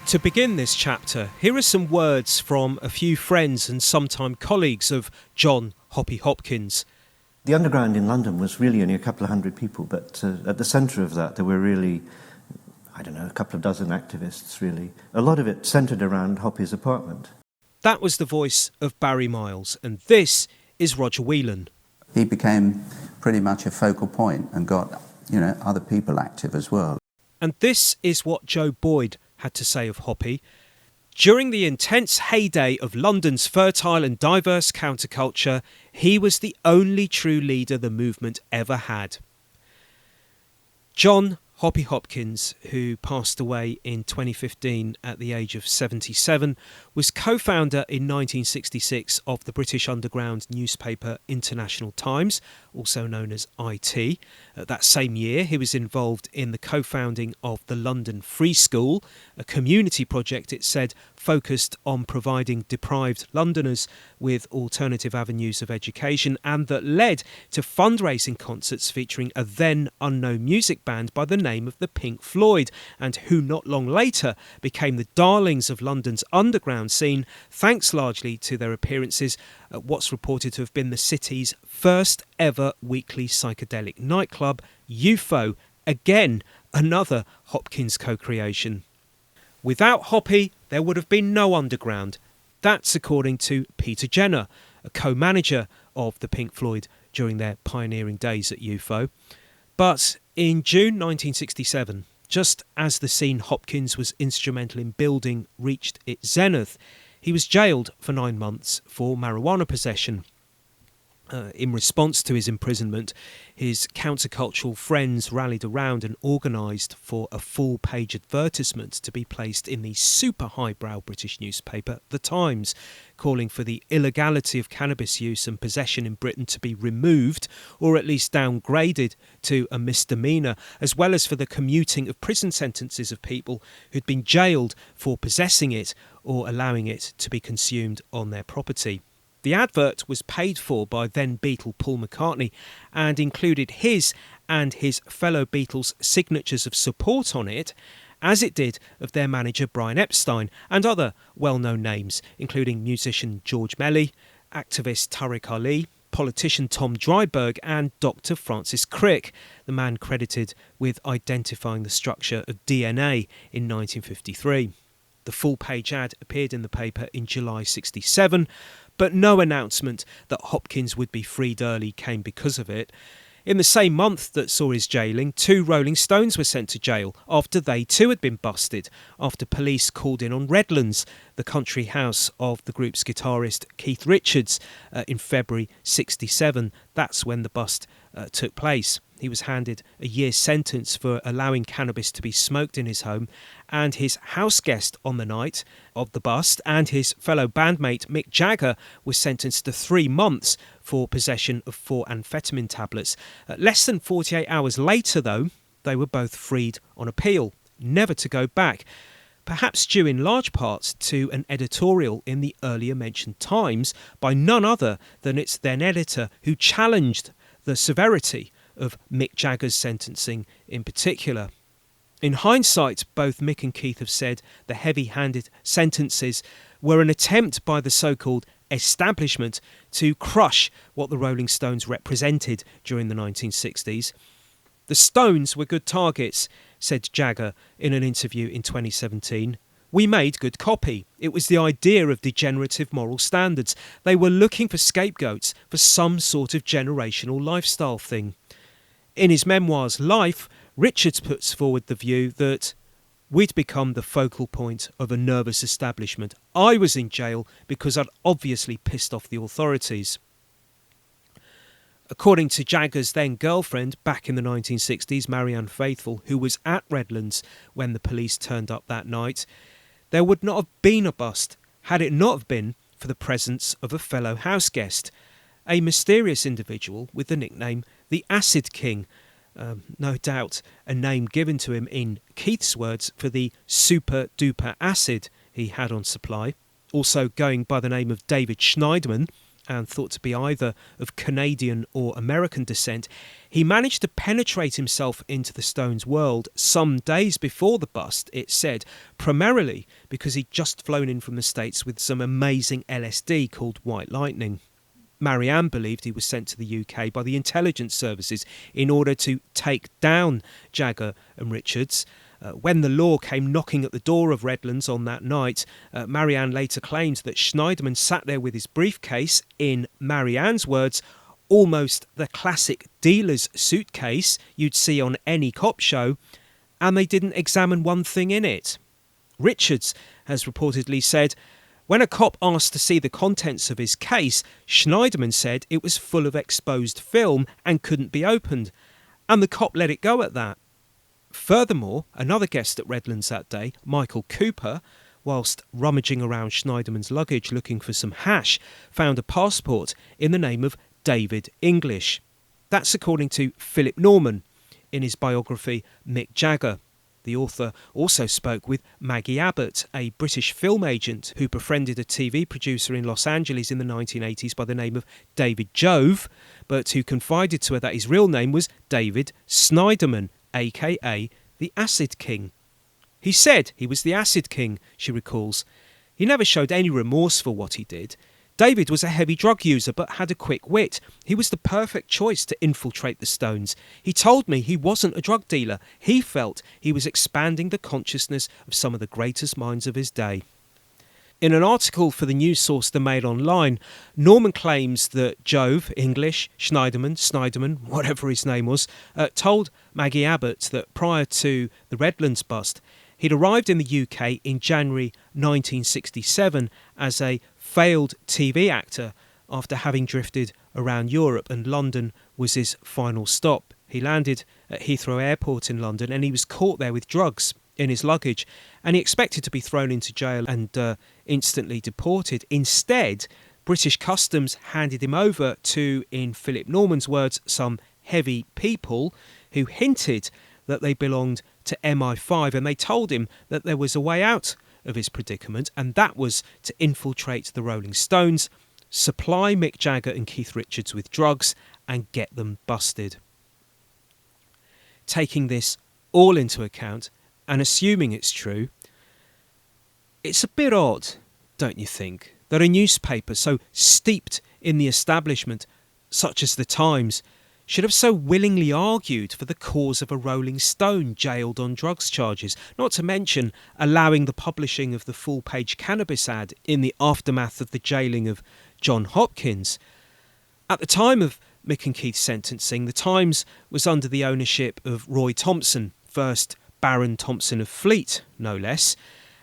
To begin this chapter, here are some words from a few friends and sometime colleagues of John Hoppy Hopkins. The underground in London was really only a couple of hundred people, but at the centre of that there were really, a couple of dozen activists really. A lot of it centred around Hoppy's apartment. That was the voice of Barry Miles, and this is Roger Whelan. He became pretty much a focal point and got, other people active as well. And this is what Joe Boyd had to say of Hoppy. During the intense heyday of London's fertile and diverse counterculture, he was the only true leader the movement ever had. John Hoppy Hopkins, who passed away in 2015 at the age of 77, was co-founder in 1966 of the British underground newspaper International Times, also known as IT. That same year, he was involved in the co-founding of the London Free School, a community project, it said, focused on providing deprived Londoners with alternative avenues of education, and that led to fundraising concerts featuring a then unknown music band by the name of the Pink Floyd, and who not long later became the darlings of London's underground scene, thanks largely to their appearances at what's reported to have been the city's first ever weekly psychedelic nightclub, UFO, again another Hopkins co-creation. Without Hoppy, there would have been no underground. That's according to Peter Jenner, a co-manager of the Pink Floyd during their pioneering days at UFO. But in June 1967, just as the scene Hopkins was instrumental in building reached its zenith, he was jailed for 9 months for marijuana possession. In response to his imprisonment, his countercultural friends rallied around and organised for a full-page advertisement to be placed in the super highbrow British newspaper, The Times, calling for the illegality of cannabis use and possession in Britain to be removed, or at least downgraded to a misdemeanour, as well as for the commuting of prison sentences of people who'd been jailed for possessing it or allowing it to be consumed on their property. The advert was paid for by then Beatle Paul McCartney and included his and his fellow Beatles' signatures of support on it, as it did of their manager Brian Epstein and other well-known names, including musician George Melly, activist Tariq Ali, politician Tom Dryburgh and Dr. Francis Crick, the man credited with identifying the structure of DNA in 1953. The full-page ad appeared in the paper in July 1967, but no announcement that Hopkins would be freed early came because of it. In the same month that saw his jailing, 2 Rolling Stones were sent to jail after they too had been busted, after police called in on Redlands, the country house of the group's guitarist Keith Richards, in February 1967. That's when the bust took place. He was handed a year's sentence for allowing cannabis to be smoked in his home, and his house guest on the night of the bust and his fellow bandmate Mick Jagger was sentenced to 3 months for possession of 4 amphetamine tablets. Less than 48 hours later, though, they were both freed on appeal, never to go back, perhaps due in large part to an editorial in the earlier mentioned Times by none other than its then editor, who challenged the severity of Mick Jagger's sentencing in particular. In hindsight, both Mick and Keith have said the heavy-handed sentences were an attempt by the so-called establishment to crush what the Rolling Stones represented during the 1960s. The Stones were good targets, said Jagger in an interview in 2017. We made good copy. It was the idea of degenerative moral standards. They were looking for scapegoats for some sort of generational lifestyle thing. In his memoirs, Life, Richards puts forward the view that we'd become the focal point of a nervous establishment. I was in jail because I'd obviously pissed off the authorities. According to Jagger's then girlfriend back in the 1960s, Marianne Faithfull, who was at Redlands when the police turned up that night, there would not have been a bust had it not have been for the presence of a fellow house guest, a mysterious individual with the nickname the Acid King, no doubt a name given to him in Keith's words for the super duper acid he had on supply, also going by the name of David Schneiderman, and thought to be either of Canadian or American descent, he managed to penetrate himself into the Stones' world some days before the bust, it said, primarily because he'd just flown in from the States with some amazing LSD called White Lightning. Marianne believed he was sent to the UK by the intelligence services in order to take down Jagger and Richards. When the law came knocking at the door of Redlands on that night, Marianne later claimed that Schneiderman sat there with his briefcase, in Marianne's words, almost the classic dealer's suitcase you'd see on any cop show, and they didn't examine one thing in it. Richards has reportedly said, when a cop asked to see the contents of his case, Schneiderman said it was full of exposed film and couldn't be opened, and the cop let it go at that. Furthermore, another guest at Redlands that day, Michael Cooper, whilst rummaging around Schneiderman's luggage looking for some hash, found a passport in the name of David English. That's according to Philip Norman in his biography Mick Jagger. The author also spoke with Maggie Abbott, a British film agent who befriended a TV producer in Los Angeles in the 1980s by the name of David Jove, but who confided to her that his real name was David Schneiderman, aka the Acid King. He said he was the Acid King, she recalls. He never showed any remorse for what he did. David was a heavy drug user but had a quick wit. He was the perfect choice to infiltrate the Stones. He told me he wasn't a drug dealer. He felt he was expanding the consciousness of some of the greatest minds of his day. In an article for the news source The Mail Online, Norman claims that Jove, English, Schneiderman, whatever his name was, told Maggie Abbott that prior to the Redlands bust, he'd arrived in the UK in January 1967 as a failed TV actor after having drifted around Europe, and London was his final stop. He landed at Heathrow Airport in London and he was caught there with drugs in his luggage, and he expected to be thrown into jail and instantly deported. Instead, British Customs handed him over to, in Philip Norman's words, some heavy people who hinted that they belonged to MI5, and they told him that there was a way out of his predicament, and that was to infiltrate the Rolling Stones, supply Mick Jagger and Keith Richards with drugs, and get them busted. Taking this all into account, and assuming it's true, it's a bit odd, don't you think, that a newspaper so steeped in the establishment, such as The Times, should have so willingly argued for the cause of a Rolling Stone jailed on drugs charges, not to mention allowing the publishing of the full-page cannabis ad in the aftermath of the jailing of John Hopkins. At the time of Mick and Keith's sentencing, The Times was under the ownership of Roy Thompson, first Baron Thompson of Fleet, no less,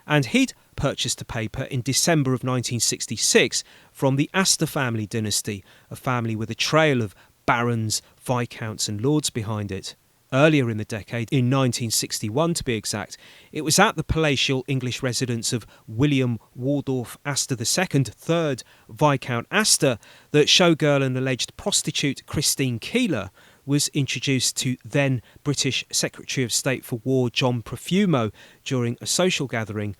and he'd purchased the paper in December of 1966 from the Astor family dynasty, a family with a trail of barons, viscounts and lords behind it. Earlier in the decade, in 1961 to be exact, it was at the palatial English residence of William Waldorf Astor II, 3rd Viscount Astor, that showgirl and alleged prostitute Christine Keeler was introduced to then British Secretary of State for War John Profumo during a social gathering.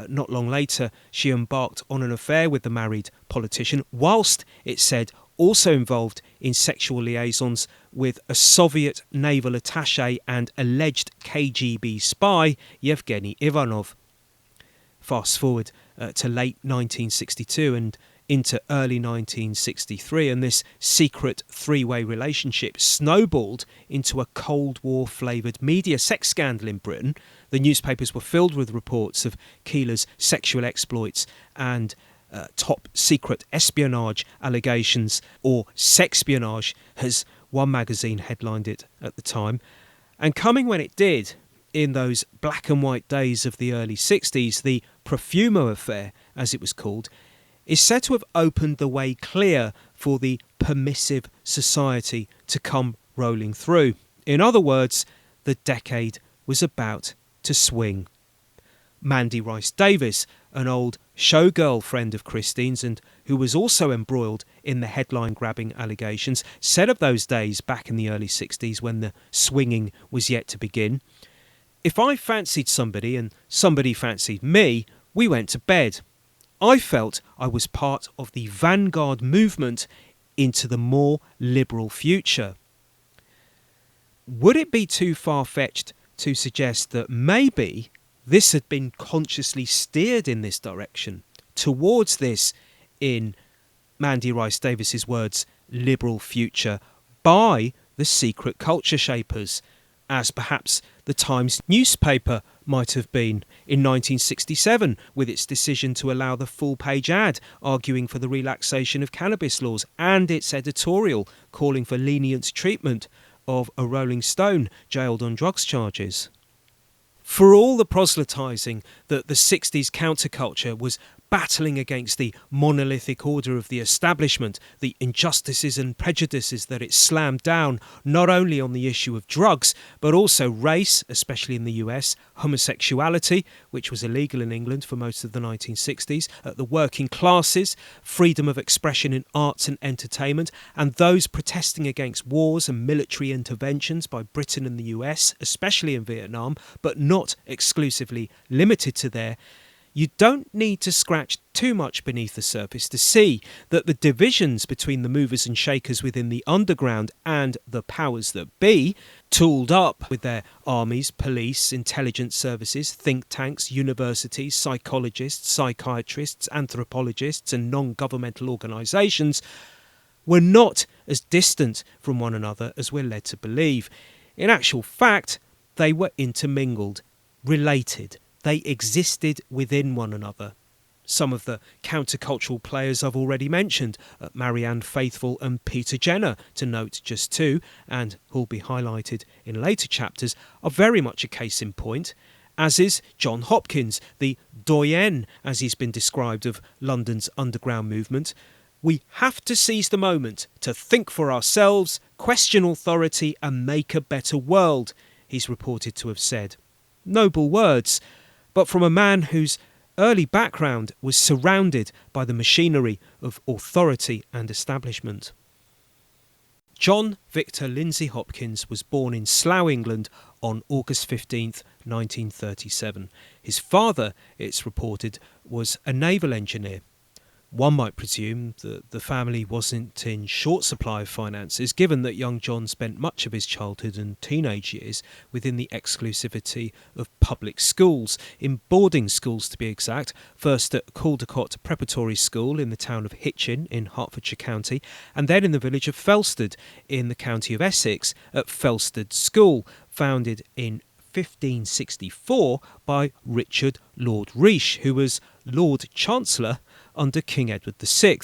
Not long later, she embarked on an affair with the married politician, whilst, it said, also involved in sexual liaisons with a Soviet naval attaché and alleged KGB spy, Yevgeny Ivanov. Fast forward to late 1962 and into early 1963, and this secret three-way relationship snowballed into a Cold War-flavoured media sex scandal in Britain. The newspapers were filled with reports of Keeler's sexual exploits and top-secret espionage allegations, or sexpionage, as one magazine headlined it at the time. And coming when it did, in those black and white days of the early 60s, the Profumo affair, as it was called, is said to have opened the way clear for the permissive society to come rolling through. In other words, the decade was about to swing. Mandy Rice Davis, an old showgirl friend of Christine's and who was also embroiled in the headline-grabbing allegations, said of those days back in the early 60s when the swinging was yet to begin, "If I fancied somebody and somebody fancied me, we went to bed. I felt I was part of the vanguard movement into the more liberal future. Would it be too far-fetched to suggest that maybe this had been consciously steered in this direction, towards this, in Mandy Rice Davis's words, liberal future, by the secret culture shapers, as perhaps the Times newspaper might have been in 1967 with its decision to allow the full-page ad arguing for the relaxation of cannabis laws and its editorial calling for lenient treatment of a Rolling Stone jailed on drugs charges. For all the proselytising that the 60s counterculture was battling against the monolithic order of the establishment, the injustices and prejudices that it slammed down not only on the issue of drugs, but also race, especially in the US, homosexuality, which was illegal in England for most of the 1960s, the working classes, freedom of expression in arts and entertainment, and those protesting against wars and military interventions by Britain and the US, especially in Vietnam, but not exclusively limited to there. You don't need to scratch too much beneath the surface to see that the divisions between the movers and shakers within the underground and the powers that be, tooled up with their armies, police, intelligence services, think tanks, universities, psychologists, psychiatrists, anthropologists and non-governmental organisations, were not as distant from one another as we're led to believe. In actual fact, they were intermingled, related. They existed within one another. Some of the countercultural players I've already mentioned, Marianne Faithfull and Peter Jenner, to note just two, and who'll be highlighted in later chapters, are very much a case in point, as is John Hopkins, the doyen, as he's been described, of London's underground movement. We have to seize the moment to think for ourselves, question authority and make a better world, he's reported to have said. Noble words, but from a man whose early background was surrounded by the machinery of authority and establishment. John Victor Lindsay Hopkins was born in Slough, England on August 15th, 1937. His father, it's reported, was a naval engineer. One might presume that the family wasn't in short supply of finances, given that young John spent much of his childhood and teenage years within the exclusivity of public schools, in boarding schools to be exact, first at Caldecott Preparatory School in the town of Hitchin in Hertfordshire County, and then in the village of Felsted in the county of Essex at Felsted School, founded in 1564 by Richard Lord Reich, who was Lord Chancellor under King Edward VI.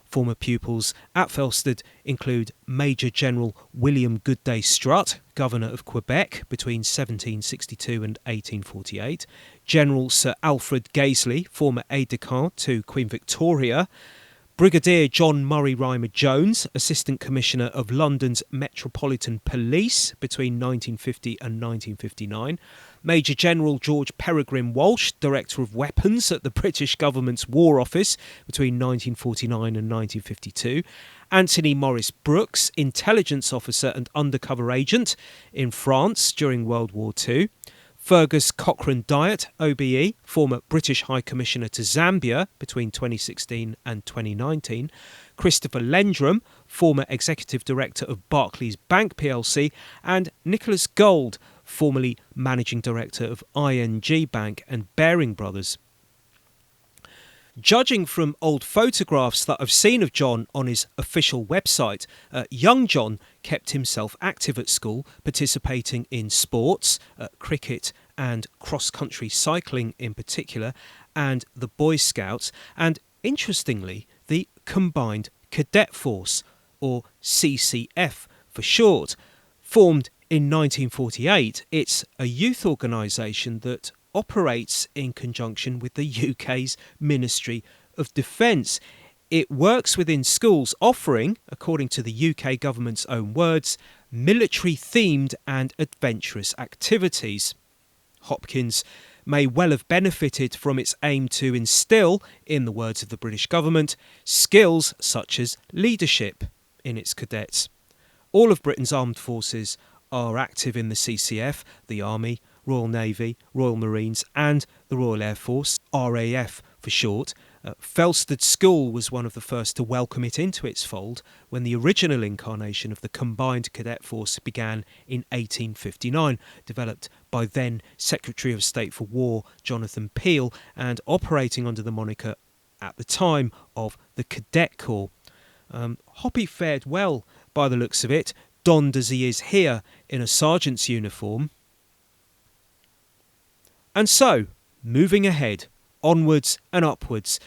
Former pupils at Felsted include Major General William Goodday Strutt, Governor of Quebec between 1762 and 1848, General Sir Alfred Gaisley, former aide-de-camp to Queen Victoria, Brigadier John Murray Rymer Jones, Assistant Commissioner of London's Metropolitan Police between 1950 and 1959, Major General George Peregrine Walsh, Director of Weapons at the British Government's War Office between 1949 and 1952, Anthony Morris Brooks, Intelligence Officer and Undercover Agent in France during World War II, Fergus Cochrane Dyett, OBE, former British High Commissioner to Zambia between 2016 and 2019, Christopher Lendrum, former Executive Director of Barclays Bank plc, and Nicholas Gold, formerly Managing Director of ING Bank and Baring Brothers. Judging from old photographs that I've seen of John on his official website, young John kept himself active at school, participating in sports, cricket and cross-country cycling in particular, and the Boy Scouts, and interestingly, the Combined Cadet Force, or CCF for short. Formed in 1948, it's a youth organisation that operates in conjunction with the UK's Ministry of Defence. It works within schools offering, according to the UK government's own words, military-themed and adventurous activities. Hopkins may well have benefited from its aim to instill, in the words of the British government, skills such as leadership in its cadets. All of Britain's armed forces are active in the CCF, the Army, Royal Navy, Royal Marines and the Royal Air Force, RAF for short. Felsted School was one of the first to welcome it into its fold when the original incarnation of the combined cadet force began in 1859, developed by then Secretary of State for War Jonathan Peel and operating under the moniker at the time of the Cadet Corps. Hoppy fared well by the looks of it, donned as he is here in a sergeant's uniform. And so, moving ahead, onwards and upwards,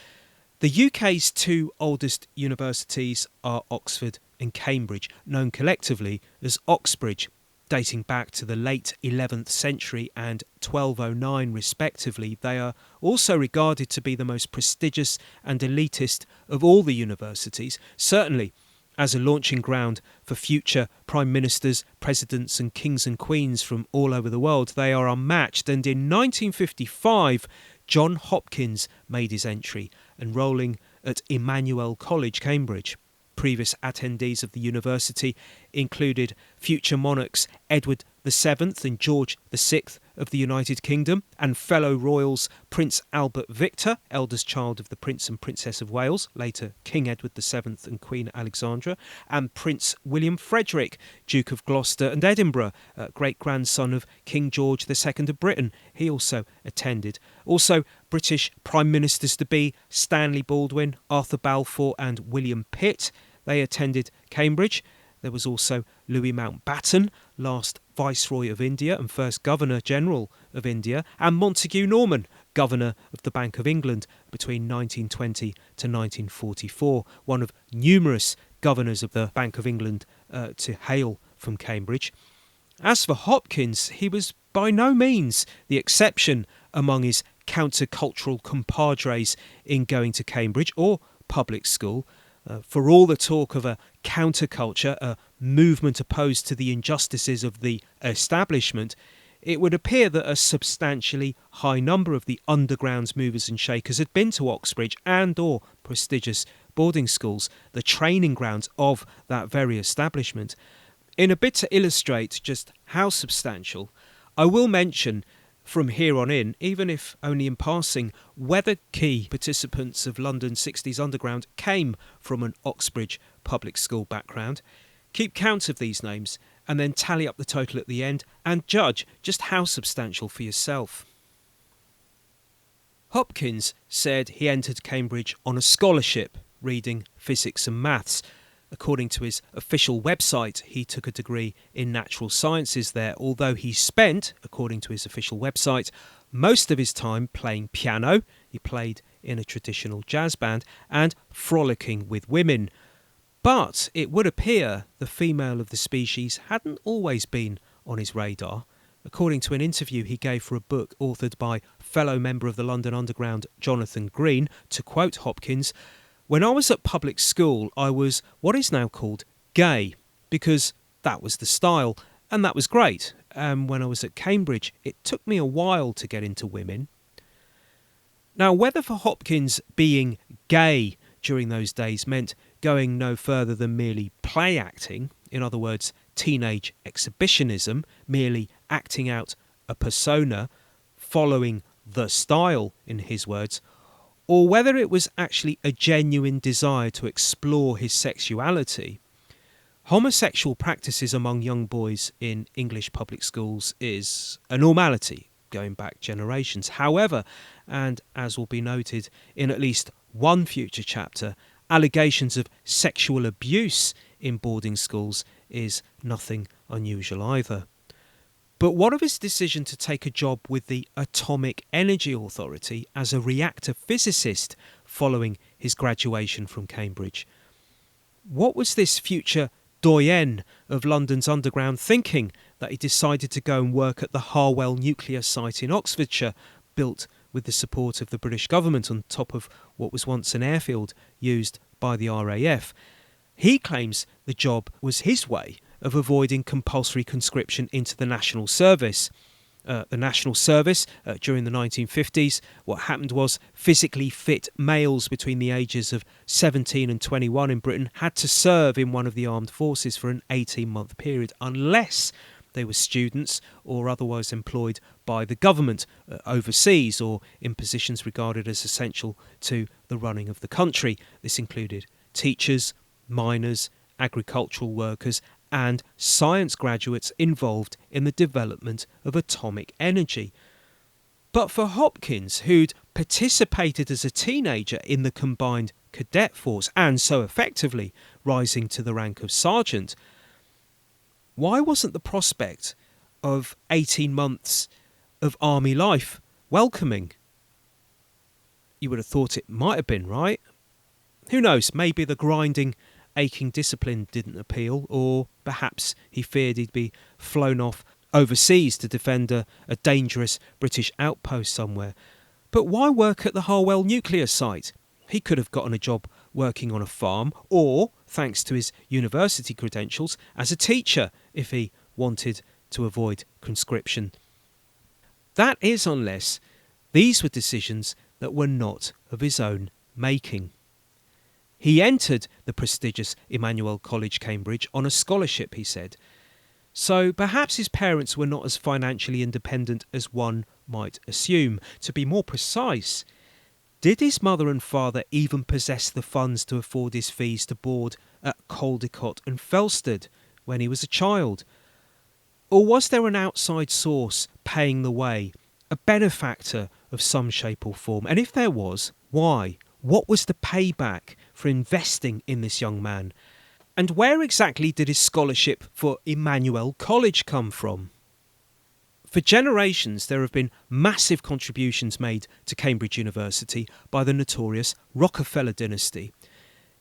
the UK's two oldest universities are Oxford and Cambridge, known collectively as Oxbridge, dating back to the late 11th century and 1209 respectively. They are also regarded to be the most prestigious and elitist of all the universities, certainly as a launching ground for future prime ministers, presidents and kings and queens from all over the world. They are unmatched, and in 1955 John Hopkins made his entry, enrolling at Emmanuel College, Cambridge. Previous attendees of the university included future monarchs Edward VII and George VI of the United Kingdom, and fellow royals Prince Albert Victor, eldest child of the Prince and Princess of Wales, later King Edward VII and Queen Alexandra, and Prince William Frederick, Duke of Gloucester and Edinburgh, great-grandson of King George II of Britain. He also attended. Also, British Prime Ministers-to-be Stanley Baldwin, Arthur Balfour and William Pitt. They attended Cambridge. There was also Louis Mountbatten, last Viceroy of India and first Governor-General of India, and Montague Norman, Governor of the Bank of England between 1920 to 1944, one of numerous governors of the Bank of England to hail from Cambridge. As for Hopkins, he was by no means the exception among his countercultural compadres in going to Cambridge or public school. For all the talk of a counterculture, a movement opposed to the injustices of the establishment, it would appear that a substantially high number of the underground movers and shakers had been to Oxbridge and or prestigious boarding schools, the training grounds of that very establishment. In a bid to illustrate just how substantial, I will mention from here on in, even if only in passing, whether key participants of London's 60s Underground came from an Oxbridge public school background. Keep count of these names and then tally up the total at the end and judge just how substantial for yourself. Hopkins said he entered Cambridge on a scholarship, reading physics and maths. According to his official website, he took a degree in natural sciences there, although he spent, according to his official website, most of his time playing piano. He played in a traditional jazz band and frolicking with women. But it would appear the female of the species hadn't always been on his radar. According to an interview he gave for a book authored by fellow member of the London Underground Jonathan Green, to quote Hopkins, "When I was at public school, I was what is now called gay, because that was the style, and that was great. And when I was at Cambridge, it took me a while to get into women." Now, whether for Hopkins being gay during those days meant going no further than merely play acting, in other words, teenage exhibitionism, merely acting out a persona, following the style, in his words, or whether it was actually a genuine desire to explore his sexuality, homosexual practices among young boys in English public schools is a normality going back generations. However, and as will be noted in at least one future chapter, allegations of sexual abuse in boarding schools is nothing unusual either. But what of his decision to take a job with the Atomic Energy Authority as a reactor physicist following his graduation from Cambridge? What was this future doyen of London's underground thinking that he decided to go and work at the Harwell nuclear site in Oxfordshire, built with the support of the British government on top of what was once an airfield used by the RAF? He claims the job was his way of avoiding compulsory conscription into the national service. The national service during the 1950s, what happened was physically fit males between the ages of 17 and 21 in Britain had to serve in one of the armed forces for an 18-month period unless they were students or otherwise employed by the government overseas or in positions regarded as essential to the running of the country. This included teachers, miners, agricultural workers and science graduates involved in the development of atomic energy. But for Hopkins, who'd participated as a teenager in the combined cadet force and so effectively rising to the rank of sergeant, why wasn't the prospect of 18 months of army life welcoming? You would have thought it might have been, right? Who knows, maybe the grinding, aching discipline didn't appeal, or perhaps he feared he'd be flown off overseas to defend a dangerous British outpost somewhere. But why work at the Harwell nuclear site? He could have gotten a job working on a farm or, thanks to his university credentials, as a teacher if he wanted to avoid conscription. That is, unless these were decisions that were not of his own making. He entered the prestigious Emmanuel College, Cambridge, on a scholarship, he said. So perhaps his parents were not as financially independent as one might assume. To be more precise, did his mother and father even possess the funds to afford his fees to board at Caldecott and Felsted when he was a child? Or was there an outside source paying the way, a benefactor of some shape or form? And if there was, why? What was the payback for investing in this young man? And where exactly did his scholarship for Emmanuel College come from? For generations, there have been massive contributions made to Cambridge University by the notorious Rockefeller dynasty.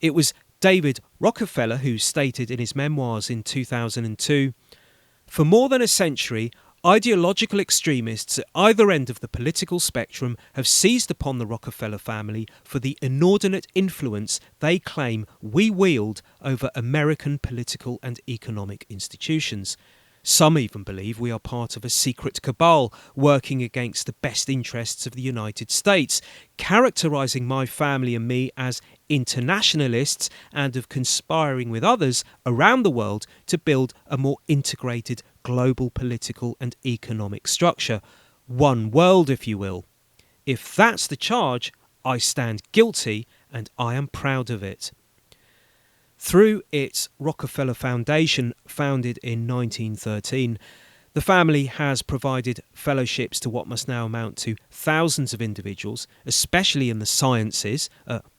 It was David Rockefeller who stated in his memoirs in 2002, "For more than a century, ideological extremists at either end of the political spectrum have seized upon the Rockefeller family for the inordinate influence they claim we wield over American political and economic institutions. Some even believe we are part of a secret cabal working against the best interests of the United States, characterising my family and me as internationalists and of conspiring with others around the world to build a more integrated global political and economic structure. One world, if you will. If that's the charge, I stand guilty and I am proud of it." Through its Rockefeller Foundation, founded in 1913, the family has provided fellowships to what must now amount to thousands of individuals, especially in the sciences,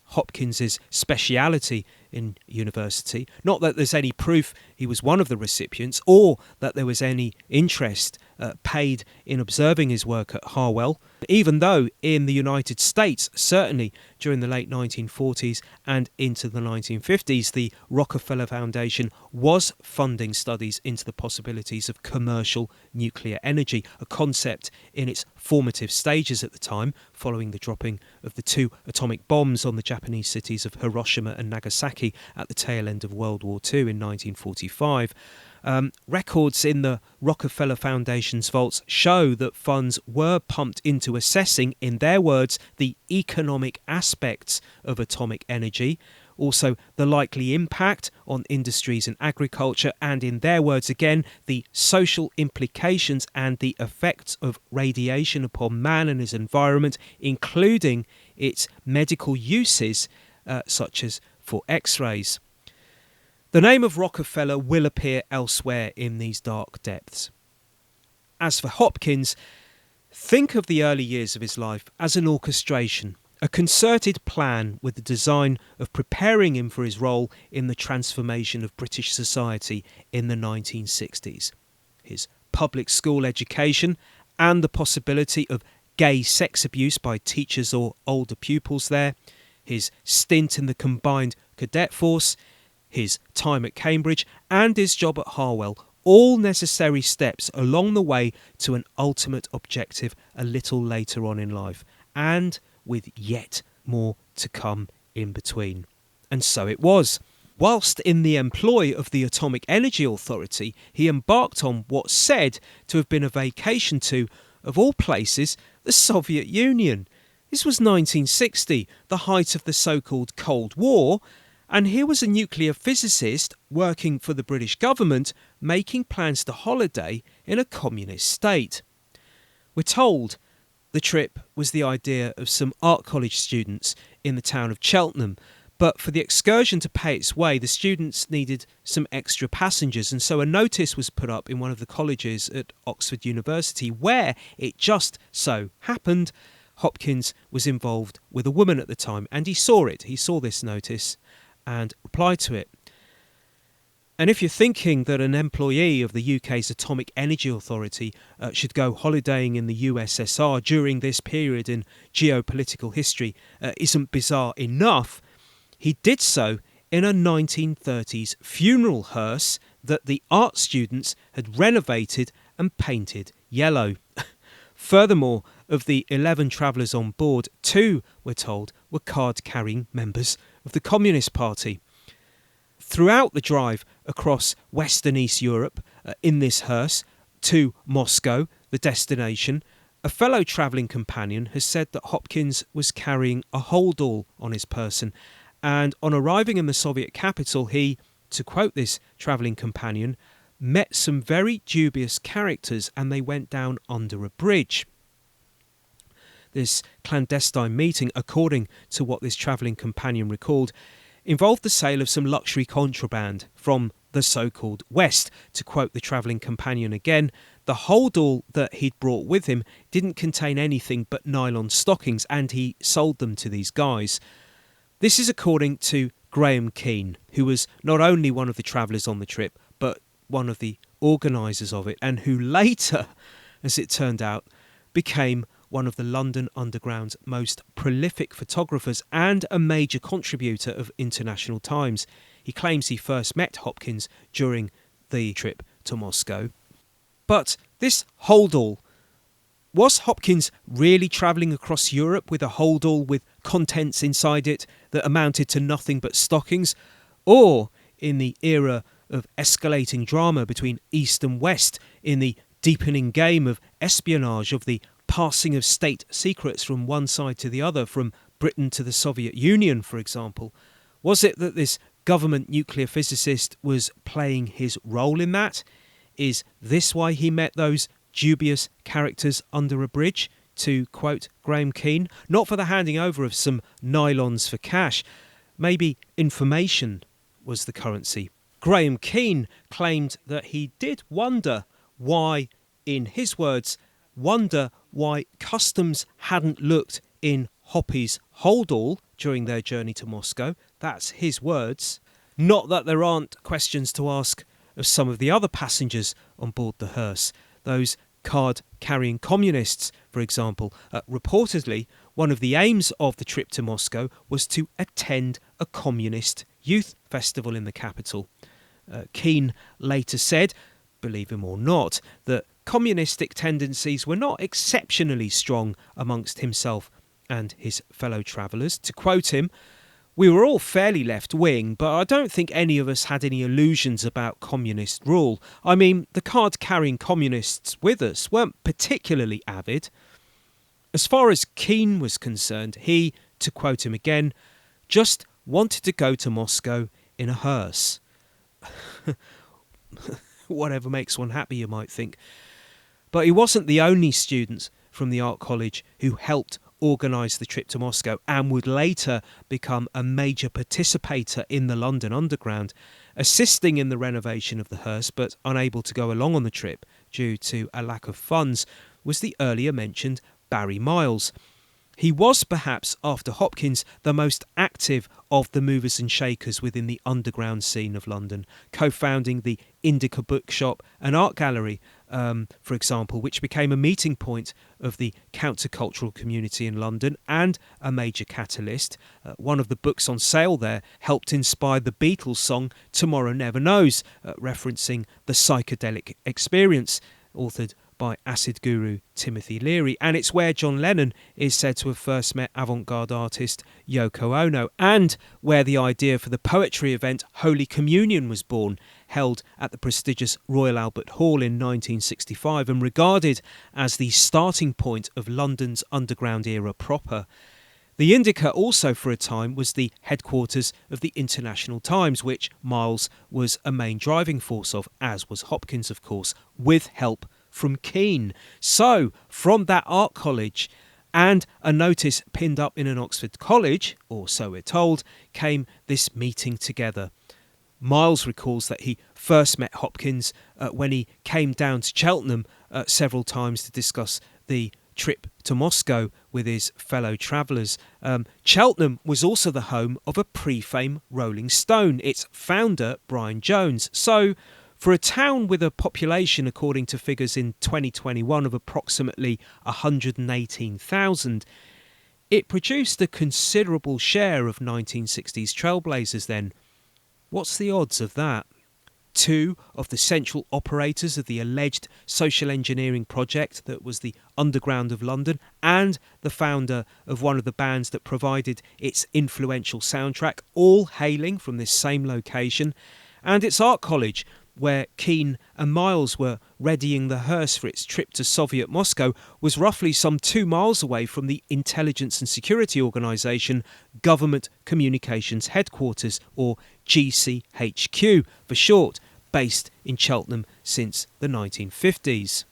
Hopkins's speciality in university. Not that there's any proof he was one of the recipients or that there was any interest paid in observing his work at Harwell, even though in the United States, certainly during the late 1940s and into the 1950s, the Rockefeller Foundation was funding studies into the possibilities of commercial nuclear energy, a concept in its formative stages at the time, following the dropping of the 2 atomic bombs on the Japanese cities of Hiroshima and Nagasaki at the tail end of World War II in 1945. Records in the Rockefeller Foundation's vaults show that funds were pumped into assessing, in their words, the economic aspects of atomic energy, also the likely impact on industries and agriculture, and in their words again, the social implications and the effects of radiation upon man and his environment, including its medical uses, such as for X-rays. The name of Rockefeller will appear elsewhere in these dark depths. As for Hopkins, think of the early years of his life as an orchestration, a concerted plan with the design of preparing him for his role in the transformation of British society in the 1960s. His public school education and the possibility of gay sex abuse by teachers or older pupils there, his stint in the combined cadet force, his time at Cambridge and his job at Harwell, all necessary steps along the way to an ultimate objective a little later on in life, and with yet more to come in between. And so it was. Whilst in the employ of the Atomic Energy Authority, he embarked on what's said to have been a vacation to, of all places, the Soviet Union. This was 1960, the height of the so-called Cold War, And here was a nuclear physicist working for the British government making plans to holiday in a communist state. We're told the trip was the idea of some art college students in the town of Cheltenham, but for the excursion to pay its way, the students needed some extra passengers, and so a notice was put up in one of the colleges at Oxford University, where it just so happened Hopkins was involved with a woman at the time, and he saw it. He saw this notice and replied to it. And if you're thinking that an employee of the UK's Atomic Energy Authority should go holidaying in the USSR during this period in geopolitical history isn't bizarre enough, he did so in a 1930s funeral hearse that the art students had renovated and painted yellow. Furthermore, of the 11 travellers on board, 2, we're told, were card-carrying members of the Communist Party. Throughout the drive across West and East Europe in this hearse to Moscow, the destination, a fellow travelling companion has said that Hopkins was carrying a holdall on his person, and on arriving in the Soviet capital he, to quote this travelling companion, met some very dubious characters and they went down under a bridge. This clandestine meeting, according to what this travelling companion recalled, involved the sale of some luxury contraband from the so-called West. To quote the travelling companion again, the holdall that he'd brought with him didn't contain anything but nylon stockings, and he sold them to these guys. This is according to Graham Keane, who was not only one of the travellers on the trip, but one of the organisers of it, and who later, as it turned out, became one of the London Underground's most prolific photographers and a major contributor of International Times. He claims he first met Hopkins during the trip to Moscow. But this holdall, was Hopkins really travelling across Europe with a holdall with contents inside it that amounted to nothing but stockings? Or, in the era of escalating drama between East and West, in the deepening game of espionage, of the passing of state secrets from one side to the other, from Britain to the Soviet Union, for example, was it that this government nuclear physicist was playing his role in that? Is this why he met those dubious characters under a bridge, to quote Graham Keane? Not for the handing over of some nylons for cash. Maybe information was the currency. Graham Keane claimed that he did wonder why, in his words, wonder why customs hadn't looked in Hoppy's holdall during their journey to Moscow. That's his words. Not that there aren't questions to ask of some of the other passengers on board the hearse. Those card-carrying communists, for example. Reportedly, one of the aims of the trip to Moscow was to attend a communist youth festival in the capital. Keane later said, believe him or not, that communistic tendencies were not exceptionally strong amongst himself and his fellow travellers. To quote him, "We were all fairly left-wing, but I don't think any of us had any illusions about communist rule. I mean, the card-carrying communists with us weren't particularly avid." As far as Keane was concerned, he, to quote him again, just wanted to go to Moscow in a hearse. Whatever makes one happy, you might think. But he wasn't the only student from the art college who helped organise the trip to Moscow and would later become a major participator in the London Underground, assisting in the renovation of the hearse but unable to go along on the trip due to a lack of funds, was the earlier mentioned Barry Miles. He was perhaps, after Hopkins, the most active of the movers and shakers within the underground scene of London, co-founding the Indica Bookshop, an art gallery, for example, which became a meeting point of the countercultural community in London and a major catalyst. One of the books on sale there helped inspire the Beatles song Tomorrow Never Knows, referencing the psychedelic experience, authored by acid guru Timothy Leary, and it's where John Lennon is said to have first met avant-garde artist Yoko Ono, and where the idea for the poetry event Holy Communion was born, held at the prestigious Royal Albert Hall in 1965 and regarded as the starting point of London's underground era proper. The Indica also for a time was the headquarters of the International Times, which Miles was a main driving force of, as was Hopkins, of course, with help from Keane. So, from that art college and a notice pinned up in an Oxford college, or so we're told, came this meeting together. Miles recalls that he first met Hopkins when he came down to Cheltenham several times to discuss the trip to Moscow with his fellow travellers. Cheltenham was also the home of a pre-fame Rolling Stone, its founder Brian Jones. So, for a town with a population, according to figures in 2021, of approximately 118,000, it produced a considerable share of 1960s trailblazers then. What's the odds of that? Two of the central operators of the alleged social engineering project that was the Underground of London, and the founder of one of the bands that provided its influential soundtrack, all hailing from this same location, and its art college, where Keane and Miles were readying the hearse for its trip to Soviet Moscow, was roughly some 2 miles away from the Intelligence and Security Organisation Government Communications Headquarters, or GCHQ for short, based in Cheltenham since the 1950s.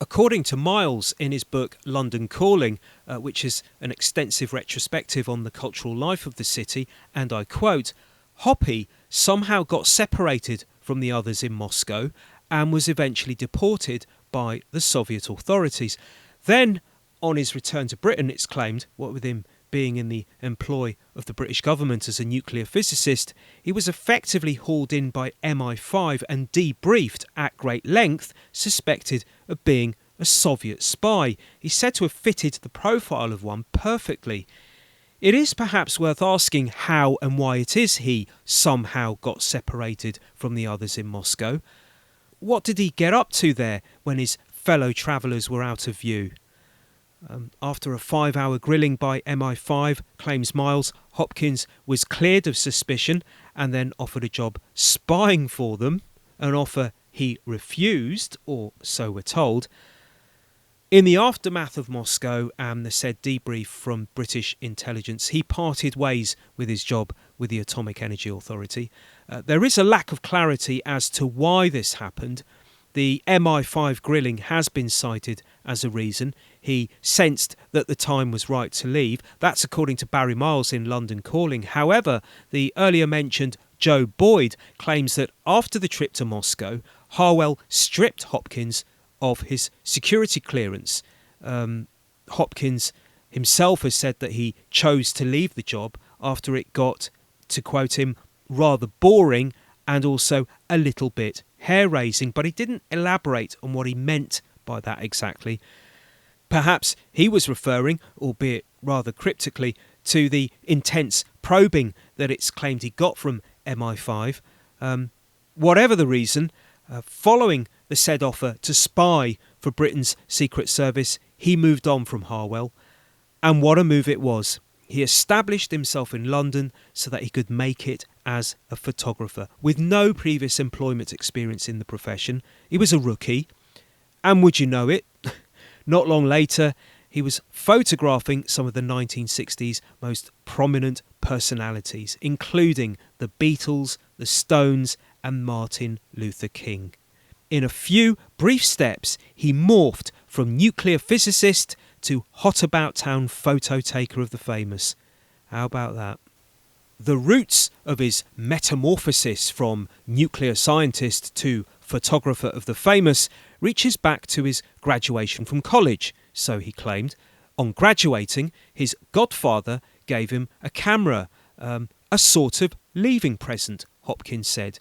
According to Miles in his book London Calling, which is an extensive retrospective on the cultural life of the city, and I quote, Hoppy somehow got separated from the others in Moscow and was eventually deported by the Soviet authorities. Then, on his return to Britain, it's claimed, what with him being in the employ of the British government as a nuclear physicist, he was effectively hauled in by MI5 and debriefed at great length, suspected of being a Soviet spy. He's said to have fitted the profile of one perfectly. It is perhaps worth asking how and why it is he somehow got separated from the others in Moscow. What did he get up to there when his fellow travellers were out of view? After a 5-hour grilling by MI5, claims Miles, Hopkins was cleared of suspicion and then offered a job spying for them, an offer he refused, or so we're told. In the aftermath of Moscow and the said debrief from British intelligence, he parted ways with his job with the Atomic Energy Authority. There is a lack of clarity as to why this happened. The MI5 grilling has been cited as a reason. He sensed that the time was right to leave. That's according to Barry Miles in London Calling. However, the earlier mentioned Joe Boyd claims that after the trip to Moscow, Harwell stripped Hopkins of his security clearance. Hopkins himself has said that he chose to leave the job after it got, to quote him, rather boring and also a little bit hair-raising, but he didn't elaborate on what he meant by that exactly. Perhaps he was referring, albeit rather cryptically, to the intense probing that it's claimed he got from MI5. Whatever the reason, following the said offer to spy for Britain's Secret Service, he moved on from Harwell. And what a move it was. He established himself in London so that he could make it as a photographer. With no previous employment experience in the profession, he was a rookie. And would you know it, not long later, he was photographing some of the 1960s most prominent personalities, including the Beatles, the Stones, and Martin Luther King. In a few brief steps, he morphed from nuclear physicist to hot-about-town photo taker of the famous. How about that? The roots of his metamorphosis from nuclear scientist to photographer of the famous reaches back to his graduation from college, so he claimed. On graduating, his godfather gave him a camera, a sort of leaving present, Hopkins said.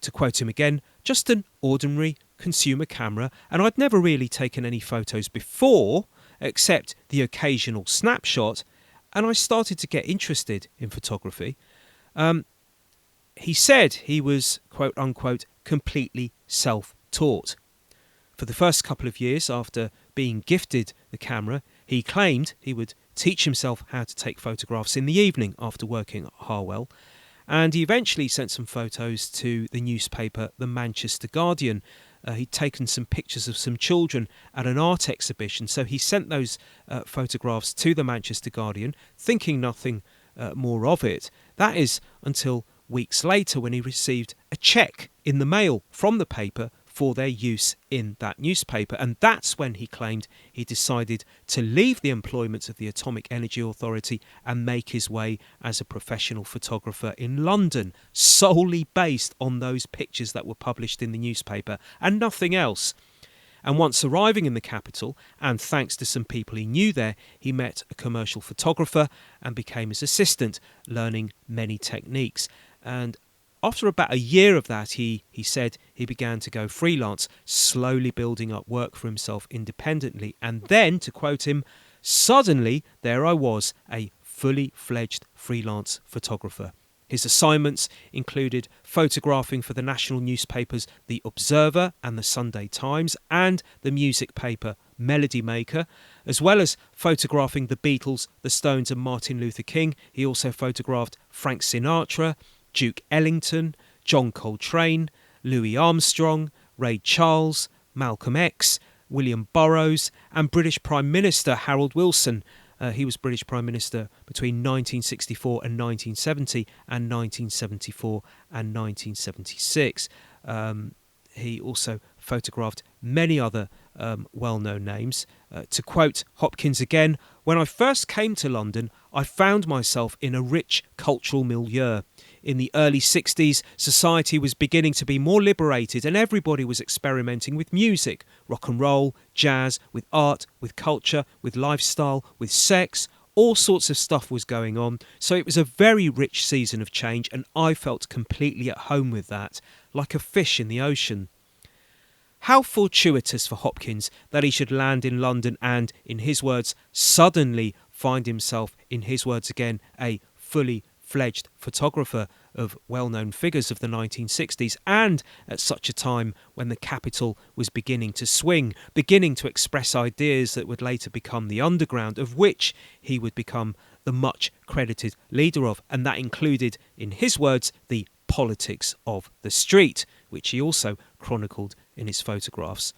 To quote him again, just an ordinary consumer camera, and I'd never really taken any photos before, except the occasional snapshot, and I started to get interested in photography. He said he was, quote unquote, completely self-taught. For the first couple of years after being gifted the camera, he claimed he would teach himself how to take photographs in the evening after working at Harwell, and he eventually sent some photos to the newspaper The Manchester Guardian. He'd taken some pictures of some children at an art exhibition, so he sent those photographs to the Manchester Guardian, thinking nothing more of it. That is until weeks later, when he received a cheque in the mail from the paper for their use in that newspaper. And that's when he claimed he decided to leave the employment of the Atomic Energy Authority and make his way as a professional photographer in London, solely based on those pictures that were published in the newspaper and nothing else. And once arriving in the capital, and thanks to some people he knew there, he met a commercial photographer and became his assistant, learning many techniques. And after about a year of that, he said he began to go freelance, slowly building up work for himself independently. And then, to quote him, suddenly there I was, a fully fledged freelance photographer. His assignments included photographing for the national newspapers The Observer and the Sunday Times and the music paper Melody Maker, as well as photographing the Beatles, the Stones and Martin Luther King. He also photographed Frank Sinatra, Duke Ellington, John Coltrane, Louis Armstrong, Ray Charles, Malcolm X, William Burroughs and British Prime Minister Harold Wilson. He was British Prime Minister between 1964 and 1970 and 1974 and 1976. He also photographed many other well-known names. To quote Hopkins again, "When I first came to London, I found myself in a rich cultural milieu. In the early 60s, society was beginning to be more liberated and everybody was experimenting with music, rock and roll, jazz, with art, with culture, with lifestyle, with sex. All sorts of stuff was going on. So it was a very rich season of change and I felt completely at home with that, like a fish in the ocean." How fortuitous for Hopkins that he should land in London and, in his words, suddenly find himself, in his words again, a fully fledged photographer of well-known figures of the 1960s, and at such a time when the capital was beginning to swing, beginning to express ideas that would later become the underground, of which he would become the much credited leader of, and that included, in his words, the politics of the street, which he also chronicled in his photographs.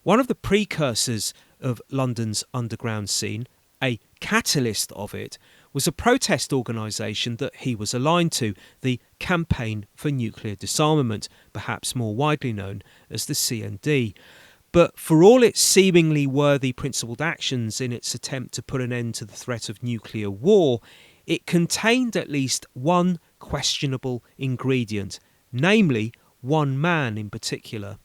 One of the precursors of London's underground scene, a catalyst of it, was a protest organisation that he was aligned to, the Campaign for Nuclear Disarmament, perhaps more widely known as the CND. But for all its seemingly worthy principled actions in its attempt to put an end to the threat of nuclear war, it contained at least one questionable ingredient, namely one man in particular.